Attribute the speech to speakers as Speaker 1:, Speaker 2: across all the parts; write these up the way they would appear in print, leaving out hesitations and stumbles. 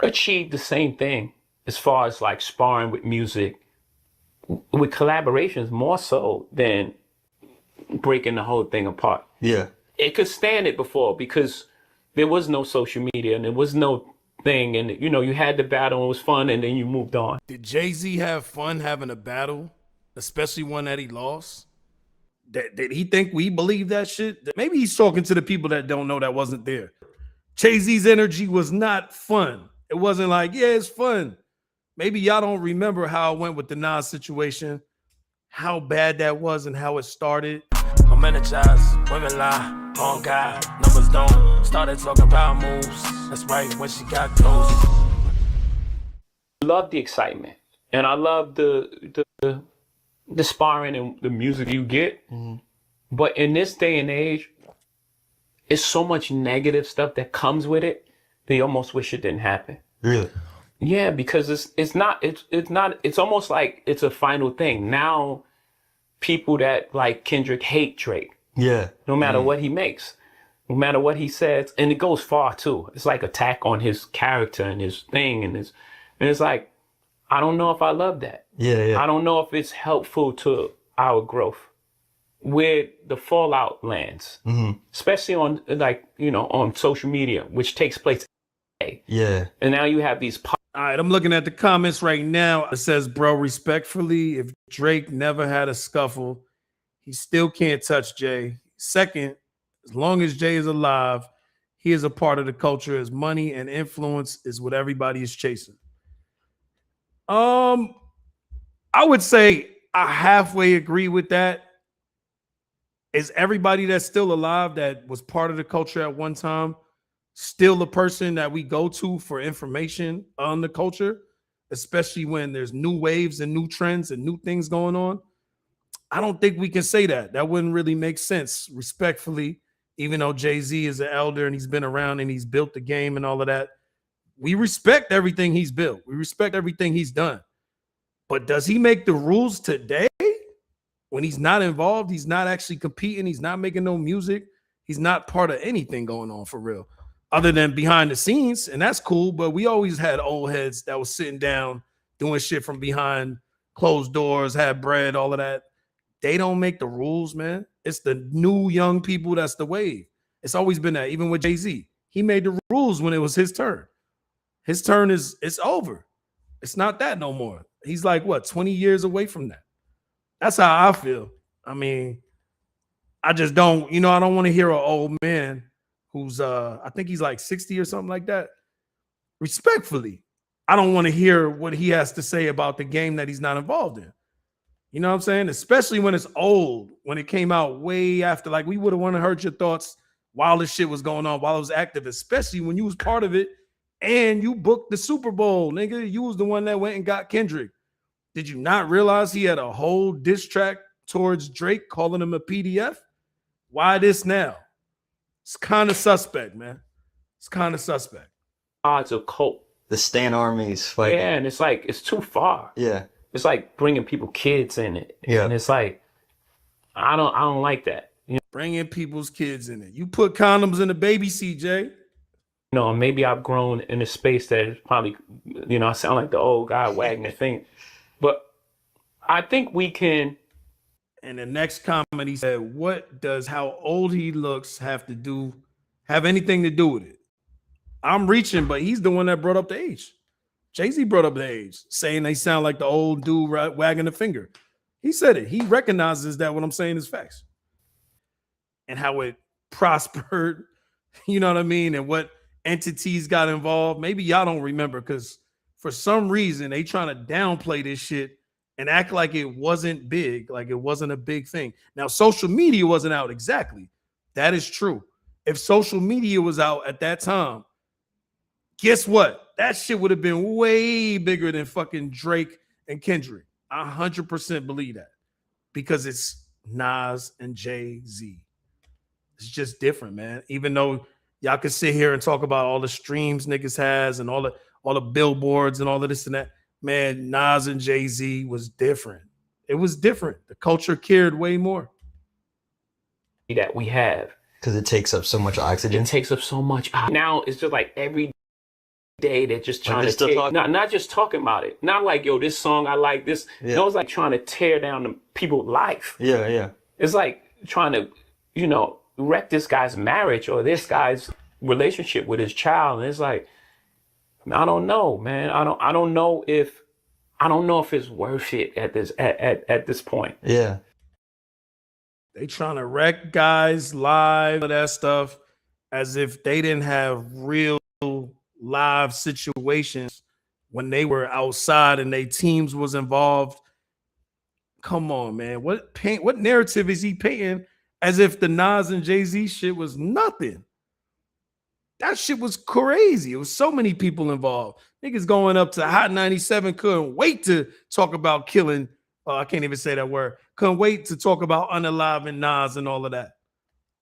Speaker 1: achieved the same thing as far as like sparring with music, with collaborations more so than breaking the whole thing apart.
Speaker 2: Yeah.
Speaker 1: It could stand it before because there was no social media and there was no thing, and you know, you had the battle and it was fun and then you moved on.
Speaker 3: Did Jay-Z have fun having a battle, especially one that he lost? Did he think we believe that shit? Maybe he's talking to the people that don't know that wasn't there. Jay-Z's energy was not fun. It wasn't like, yeah, it's fun. Maybe y'all don't remember how it went with the Nas situation, how bad that was and how it started. I'm energized, women lie, on God, numbers don't. Started talking about moves, that's right, when she got close.
Speaker 1: I love the excitement and I love the sparring and the music you get. Mm-hmm. But in this day and age, it's so much negative stuff that comes with it that you almost wish it didn't happen.
Speaker 2: Really?
Speaker 1: Yeah, because it's almost like it's a final thing. Now people that like Kendrick hate Drake.
Speaker 2: Yeah.
Speaker 1: No matter what he makes, no matter what he says, and it goes far too. It's like attack on his character and his thing and it's like, I don't know if I love that.
Speaker 2: Yeah.
Speaker 1: I don't know if it's helpful to our growth where the fallout lands, especially on like, you know, on social media, which takes place today.
Speaker 2: Yeah.
Speaker 1: And now you have these.
Speaker 3: All right, I'm looking at the comments right now. It says, bro, respectfully, if Drake never had a scuffle, he still can't touch Jay. Second, as long as Jay is alive, he is a part of the culture. His money and influence is what everybody is chasing. I would say I halfway agree with that. Is everybody that's still alive that was part of the culture at one time still the person that we go to for information on the culture, especially when there's new waves and new trends and new things going on? I don't think we can say that. That wouldn't really make sense, respectfully, even though Jay-Z is an elder and he's been around and he's built the game and all of that. We respect everything he's built. We respect everything he's done. But does he make the rules today? When he's not involved, he's not actually competing, he's not making no music, he's not part of anything going on for real, other than behind the scenes, and that's cool, but we always had old heads that was sitting down doing shit from behind closed doors, had bread, all of that. They don't make the rules, man. It's the new young people that's the wave. It's always been that, even with Jay-Z. He made the rules when it was his turn. His turn it's over. It's not that no more. He's like, what, 20 years away from that? That's how I feel. I mean, I just don't, you know, I don't want to hear an old man who's, I think he's like 60 or something like that. Respectfully, I don't want to hear what he has to say about the game that he's not involved in. You know what I'm saying? Especially when it's old, when it came out way after, like we would have wanted to heard your thoughts while this shit was going on, while it was active, especially when you was part of it and you booked the Super Bowl, nigga. You was the one that went and got Kendrick. Did you not realize he had a whole diss track towards Drake calling him a PDF? Why this now? It's kind of suspect, man. It's kind of suspect.
Speaker 1: Odds of cult.
Speaker 2: The Stan armies fighting.
Speaker 1: Yeah, and it's like, it's too far.
Speaker 2: Yeah.
Speaker 1: It's like bringing people kids in it.
Speaker 2: Yeah.
Speaker 1: And it's like, I don't like that. You
Speaker 3: Bringing people's kids in it. You put condoms in the baby seat, Jay.
Speaker 1: know, maybe I've grown in a space that is probably, you know, I sound like the old guy wagging the thing. But I think we can.
Speaker 3: And the next comment, he said, what does how old he looks have anything to do with it? I'm reaching, but he's the one that brought up the age. Jay-Z brought up the age, saying they sound like the old dude wagging the finger. He said it. He recognizes that what I'm saying is facts. And how it prospered, you know what I mean? And what entities got involved. Maybe y'all don't remember because for some reason they trying to downplay this shit and act like it wasn't big, like it wasn't a big thing. Now, social media wasn't out exactly. That is true. If social media was out at that time, guess what? That shit would have been way bigger than fucking Drake and Kendrick. I 100% believe that because it's Nas and Jay-Z. It's just different, man. Even though y'all could sit here and talk about all the streams niggas has and all the billboards and all of this and that, man, Nas and Jay-Z was different. It was different. The culture cared way more.
Speaker 1: That we have.
Speaker 2: Because it takes up so much oxygen.
Speaker 1: It takes up so much. Now it's just like every day they're just trying
Speaker 2: they're
Speaker 1: to
Speaker 2: still
Speaker 1: tear,
Speaker 2: talking?
Speaker 1: not just talking about it. Not like, yo, this song I like this.
Speaker 2: Yeah.
Speaker 1: No, it's like trying to tear down the people's life.
Speaker 2: Yeah, yeah.
Speaker 1: It's like trying to, wreck this guy's marriage or this guy's relationship with his child. And it's like, I don't know, man. I don't know if it's worth it at this point.
Speaker 2: Yeah.
Speaker 3: They trying to wreck guys live, all that stuff, as if they didn't have real live situations when they were outside and their teams was involved. Come on, man. What narrative is he painting as if the Nas and Jay-Z shit was nothing? That shit was crazy. It was so many people involved. Niggas going up to Hot 97 couldn't wait to talk about killing. I can't even say that word. Couldn't wait to talk about unaliving Nas and all of that.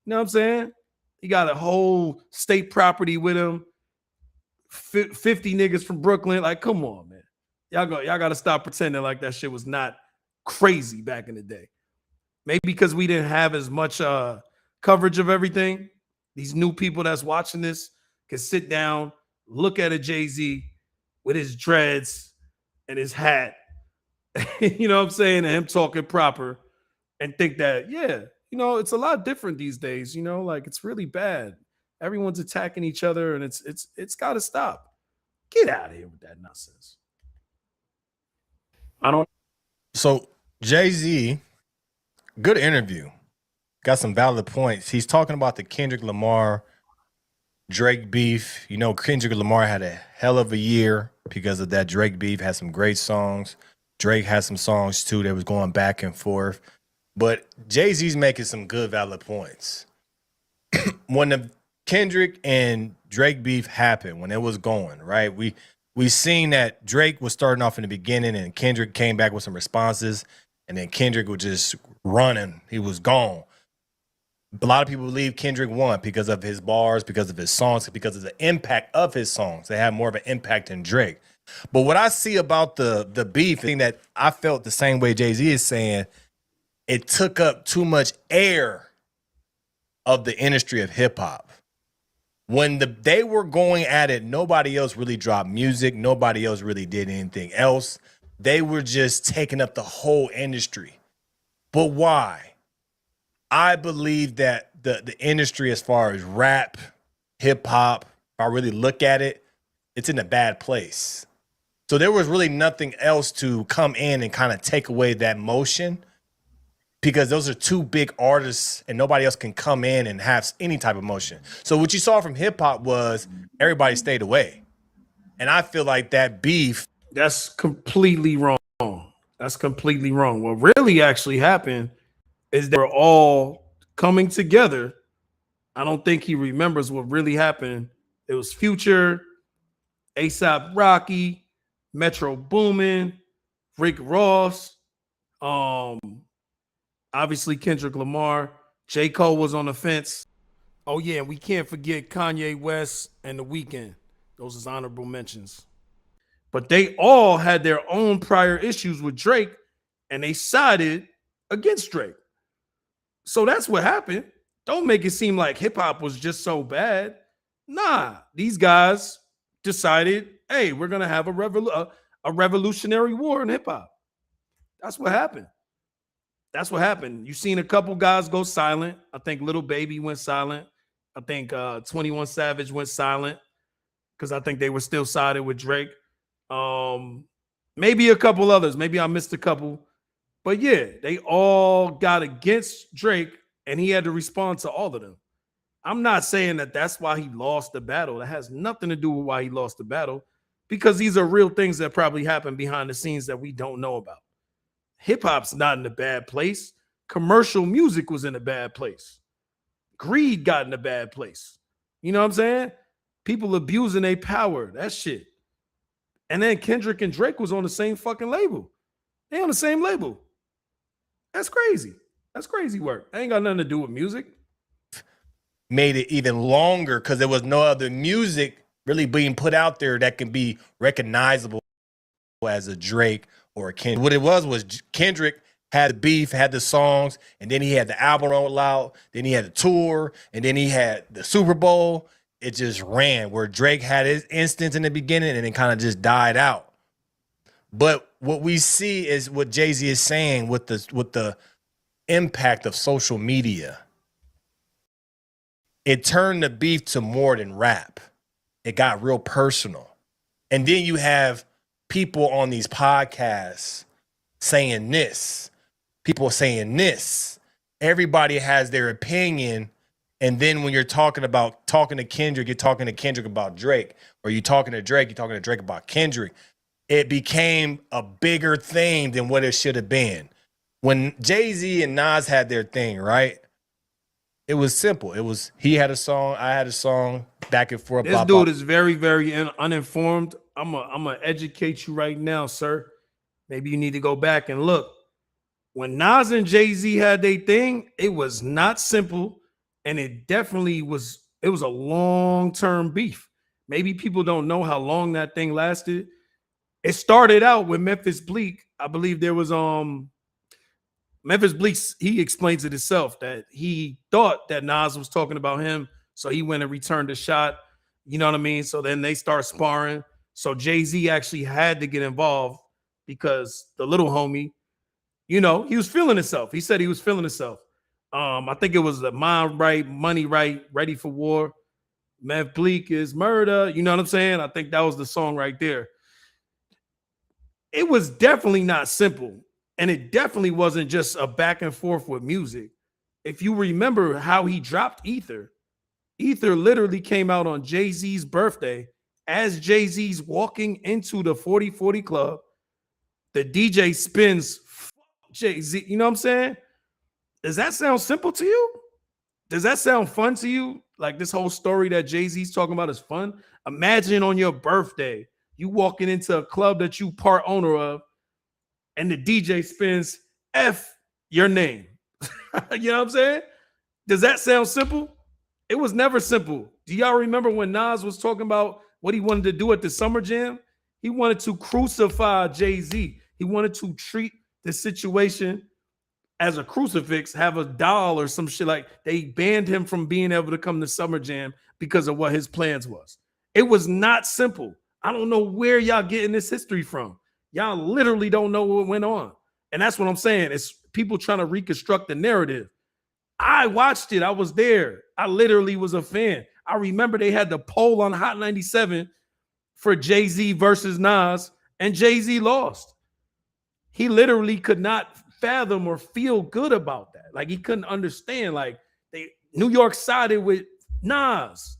Speaker 3: You know what I'm saying? He got a whole state property with him. 50 niggas from Brooklyn. Like, come on, man. Y'all got to stop pretending like that shit was not crazy back in the day. Maybe because we didn't have as much coverage of everything. These new people that's watching this can sit down, look at a Jay-Z with his dreads and his hat, you know what I'm saying, and him talking proper, and think that, yeah, it's a lot different these days, like it's really bad. Everyone's attacking each other, and it's got to stop. Get out of here with that nonsense.
Speaker 4: So Jay-Z, good interview. Got some valid points. He's talking about the Kendrick Lamar, Drake beef. Kendrick Lamar had a hell of a year because of that Drake beef. Had some great songs. Drake had some songs too that was going back and forth. But Jay-Z's making some good valid points. When the Kendrick and Drake beef happened, when it was going, right? We seen that Drake was starting off in the beginning and Kendrick came back with some responses, and then Kendrick was just running. He was gone. A lot of people believe Kendrick won because of his bars, because of his songs, because of the impact of his songs. They have more of an impact than Drake. But what I see about the beef, thing that I felt the same way Jay-Z is saying, it took up too much air of the industry of hip hop. When they were going at it, nobody else really dropped music. Nobody else really did anything else. They were just taking up the whole industry. But why? I believe that the industry, as far as rap, hip hop, if I really look at it, it's in a bad place. So there was really nothing else to come in and kind of take away that motion, because those are two big artists and nobody else can come in and have any type of motion. So what you saw from hip hop was everybody stayed away. And I feel like that beef.
Speaker 3: That's completely wrong. That's completely wrong. What really actually happened is they're all coming together. I don't think he remembers what really happened. It was Future, A$AP Rocky, Metro Boomin, Rick Ross, obviously Kendrick Lamar. J. Cole was on the fence. Oh yeah, and we can't forget Kanye West and The Weeknd. Those is honorable mentions. But they all had their own prior issues with Drake, and they sided against Drake. So that's what happened. Don't make it seem like hip hop was just so bad. Nah, these guys decided, hey, we're gonna have a revolutionary war in hip hop. That's what happened. That's what happened. You've seen a couple guys go silent. I think Lil Baby went silent. I think 21 Savage went silent because I think they were still sided with Drake. Maybe a couple others. Maybe I missed a couple. But yeah, they all got against Drake, and he had to respond to all of them. I'm not saying that that's why he lost the battle. That has nothing to do with why he lost the battle, because these are real things that probably happened behind the scenes that we don't know about. Hip hop's not in a bad place. Commercial music was in a bad place. Greed got in a bad place. You know what I'm saying? People abusing their power. That shit. And then Kendrick and Drake was on the same fucking label. They on the same label. That's crazy. That's crazy work. Ain't got nothing to do with music.
Speaker 4: Made it even longer because there was no other music really being put out there that can be recognizable as a Drake or a Kendrick. What it was Kendrick had the beef, had the songs, and then he had the album roll out, then he had the tour, and then he had the Super Bowl. it just ran, where Drake had his instance in the beginning and it kind of just died out. But what we see is what Jay-Z is saying with the impact of social media. It turned the beef to more than rap. It got real personal. And then you have people on these podcasts saying this, people saying this. Everybody has their opinion. And then when you're talking to Kendrick, you're talking to Kendrick about Drake, or you're talking to Drake about Kendrick. It became a bigger thing than what it should have been. When Jay-Z and Nas had their thing, right? It was simple. It was, he had a song, I had a song, back and forth.
Speaker 3: This dude is very, very uninformed. I'm gonna educate you right now, sir. Maybe you need to go back and look. When Nas and Jay-Z had their thing, it was not simple, and it definitely was. It was a long-term beef. Maybe people don't know how long that thing lasted. It started out with Memphis Bleak. I believe there was Memphis Bleak. He explains it himself that he thought that Nas was talking about him, so he went and returned the shot. You know what I mean? So then they start sparring. So Jay-Z actually had to get involved because the little homie, you know, he was feeling himself. He said he was feeling himself. I think it was the Mind Right, Money Right, Ready for War. Mev Bleak is murder. You know what I'm saying? I think that was the song right there. It was definitely not simple. And it definitely wasn't just a back and forth with music. If you remember how he dropped Ether, Ether literally came out on Jay-Z's birthday as Jay-Z's walking into the 4040 club. The DJ spins Jay-Z. You know what I'm saying? Does that sound simple to you? Does that sound fun to you? Like this whole story that Jay-Z's talking about is fun? Imagine on your birthday, you walking into a club that you part owner of, and the DJ spins F your name. You know what I'm saying? Does that sound simple? It was never simple. Do y'all remember when Nas was talking about what he wanted to do at the Summer Jam? He wanted to crucify Jay-Z. He wanted to treat the situation as a crucifix, have a doll or some shit. Like they banned him from being able to come to Summer Jam because of what his plans was. It was not simple. I don't know where y'all getting this history from. Y'all literally don't know what went on. And that's what I'm saying. It's people trying to reconstruct the narrative. I watched it. I was there. I literally was a fan. I remember they had the poll on Hot 97 for Jay-Z versus Nas, and Jay-Z lost. He literally could not fathom or feel good about that. Like he couldn't understand. Like New York sided with Nas.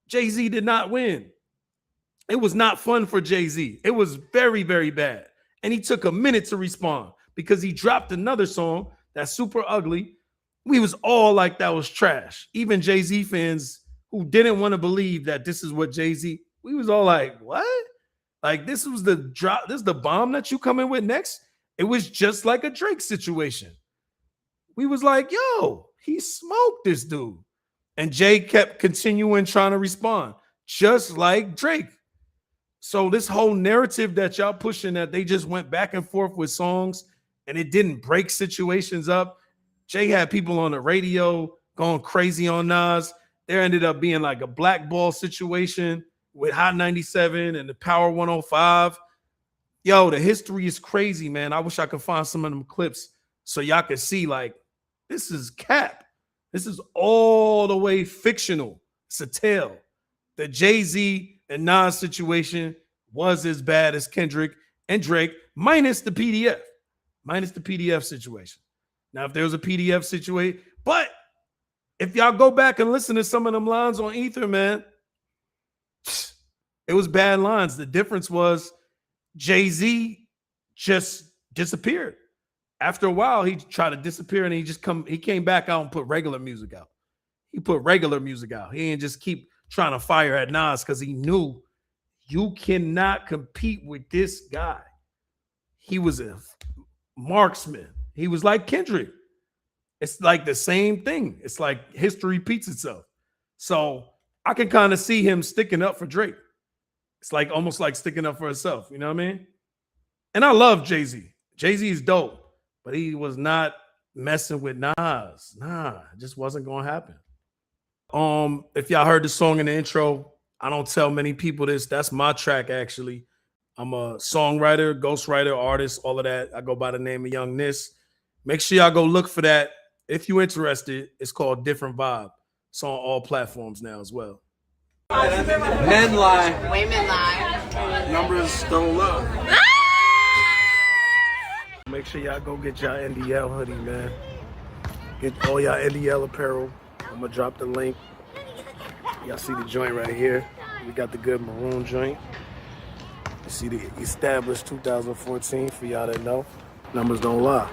Speaker 3: Jay-Z did not win. It was not fun for Jay-Z. It was very, very bad. And he took a minute to respond because he dropped another song that's super ugly. We was all like, that was trash. Even Jay-Z fans who didn't want to believe that this is what Jay-Z, we was all like, what? Like this was the drop, this is the bomb that you come in with next? It was just like a Drake situation. We was like, yo, he smoked this dude. And Jay kept continuing trying to respond, just like Drake. So this whole narrative that y'all pushing that they just went back and forth with songs and it didn't break situations up. Jay had people on the radio going crazy on Nas. There ended up being like a blackball situation with Hot 97 and the Power 105. Yo, the history is crazy, man. I wish I could find some of them clips so y'all could see like, this is cap. This is all the way fictional. It's a tale. The Jay-Z and Nas situation was as bad as Kendrick and Drake, minus the PDF situation. Now, if there was a PDF situation, but if y'all go back and listen to some of them lines on Ether, man, it was bad lines. The difference was Jay-Z just disappeared. After a while, he tried to disappear and he came back out and put regular music out. He put regular music out. He didn't just keep trying to fire at Nas because he knew you cannot compete with this guy. He was a marksman. He was like Kendrick. It's like the same thing. It's like history repeats itself. So I can kind of see him sticking up for Drake. It's like almost like sticking up for himself. You know what I mean? And I love Jay-Z. Jay-Z is dope, but he was not messing with Nas. Nah, it just wasn't going to happen. If y'all heard the song in the intro, I don't tell many people this. That's my track, actually. I'm a songwriter, ghostwriter, artist, all of that. I go by the name of youngniss. Make sure y'all go look for that. If you're interested, it's called Different Vibe. It's on all platforms now as well.
Speaker 5: Men lie.
Speaker 6: Women lie.
Speaker 3: Numbers don't lie. Make sure y'all go get y'all NDL hoodie, man. Get all y'all NDL apparel. I'm gonna drop the link. Y'all see the joint right here. We got the good maroon joint. You see the established 2014 for y'all that know. Numbers don't lie.